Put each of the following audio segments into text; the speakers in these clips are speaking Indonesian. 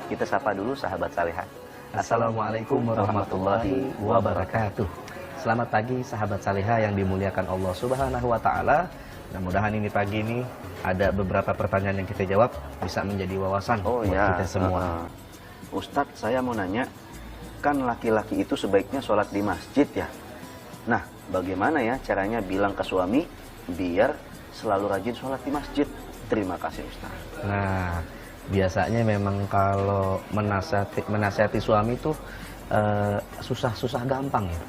Kita sapa dulu sahabat salehah. Assalamualaikum warahmatullahi wabarakatuh. Selamat pagi sahabat salehah yang dimuliakan Allah Subhanahu wa taala. Mudah-mudahan ini pagi ini ada beberapa pertanyaan yang kita jawab bisa menjadi wawasan buat kita semua. Ustadz, saya mau nanya, kan laki-laki itu sebaiknya sholat di masjid ya. Nah, bagaimana ya caranya bilang ke suami biar selalu rajin sholat di masjid? Terima kasih Ustadz. Nah, biasanya memang kalau menasihati suami itu susah gampang ya.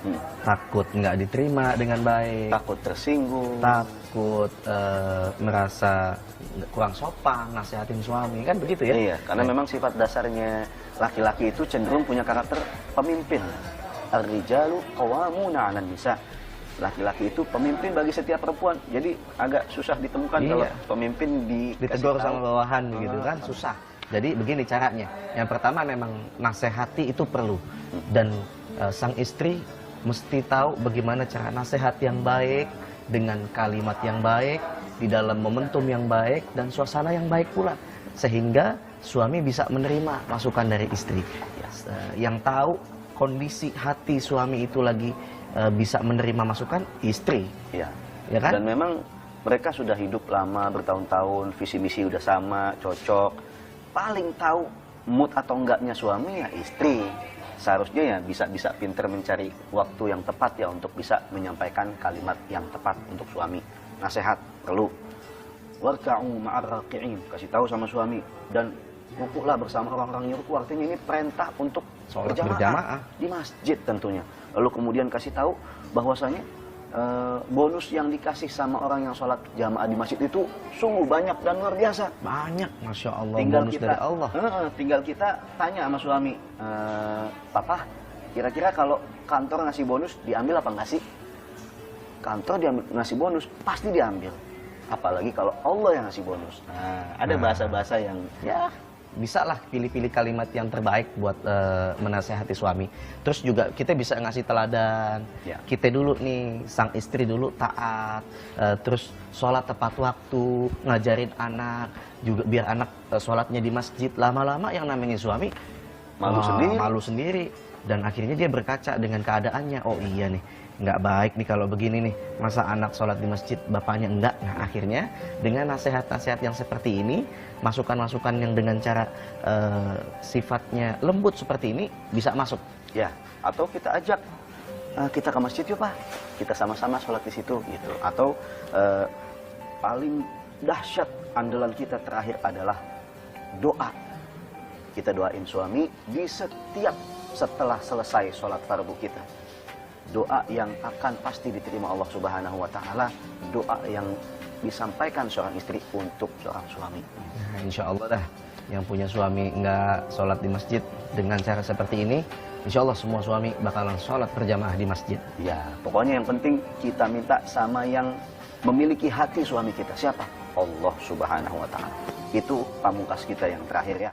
Takut nggak diterima dengan baik, Takut tersinggung, takut merasa kurang sopan nasihatin suami, kan begitu ya? Iya, karena memang sifat dasarnya laki-laki itu cenderung punya karakter pemimpin. Ar-rijalu qawwamuna 'alan nisa. Laki-laki itu pemimpin bagi setiap perempuan. Jadi agak susah ditemukan kalau pemimpin ditegur sama bawahan gitu kan, susah. Jadi begini caranya. Yang pertama memang nasihati itu perlu. Dan sang istri mesti tahu bagaimana cara nasihat yang baik, dengan kalimat yang baik, di dalam momentum yang baik, dan suasana yang baik pula. Sehingga suami bisa menerima masukan dari istri. Yang tahu kondisi hati suami itu lagi bisa menerima masukan istri. Ya. Ya kan? Dan memang mereka sudah hidup lama, bertahun-tahun, visi misi udah sama, cocok. Paling tahu mood atau enggaknya suami ya istri. Seharusnya ya bisa pinter mencari waktu yang tepat ya untuk bisa menyampaikan kalimat yang tepat untuk suami. Nasihat perlu. Warka'u ma'ar raqi'in, kasih tahu sama suami, dan rukuklah bersama orang-orang yang ruku. Artinya ini perintah untuk sholat berjamaah di masjid tentunya. Lalu kemudian kasih tahu bahwasanya bonus yang dikasih sama orang yang sholat jamaah di masjid itu sungguh banyak dan luar biasa. Banyak, Masya Allah, Tinggal bonus kita, dari Allah. Tinggal kita tanya sama suami, Papa, kira-kira kalau kantor ngasih bonus diambil apa nggak sih? Kantor dia ngasih bonus pasti diambil. Apalagi kalau Allah yang ngasih bonus. Nah, ada bahasa-bahasa yang ya bisa lah pilih-pilih kalimat yang terbaik buat menasehati suami. Terus juga kita bisa ngasih teladan. Ya. Kita dulu nih, sang istri dulu taat, terus sholat tepat waktu, ngajarin anak, juga biar anak sholatnya di masjid. Lama-lama yang namanya suami malu sendiri. Dan akhirnya dia berkaca dengan keadaannya. Oh iya nih, nggak baik nih kalau begini nih. Masa anak sholat di masjid, bapaknya enggak. Nah akhirnya dengan nasihat-nasihat yang seperti ini, masukan-masukan yang dengan cara sifatnya lembut seperti ini bisa masuk. Ya, atau kita ajak kita ke masjid yuk Pak, kita sama-sama sholat di situ gitu. Atau paling dahsyat andalan kita terakhir adalah doa. Kita doain suami di setelah selesai sholat fardu kita. Doa yang akan pasti diterima Allah Subhanahu wa taala, doa yang disampaikan seorang istri untuk seorang suami. Nah, insya Allah dah, yang punya suami nggak sholat di masjid dengan cara seperti ini, insya Allah semua suami bakalan sholat berjamaah di masjid. Ya, pokoknya yang penting kita minta sama yang memiliki hati suami kita. Siapa? Allah Subhanahu wa taala. Itu pamungkas kita yang terakhir ya.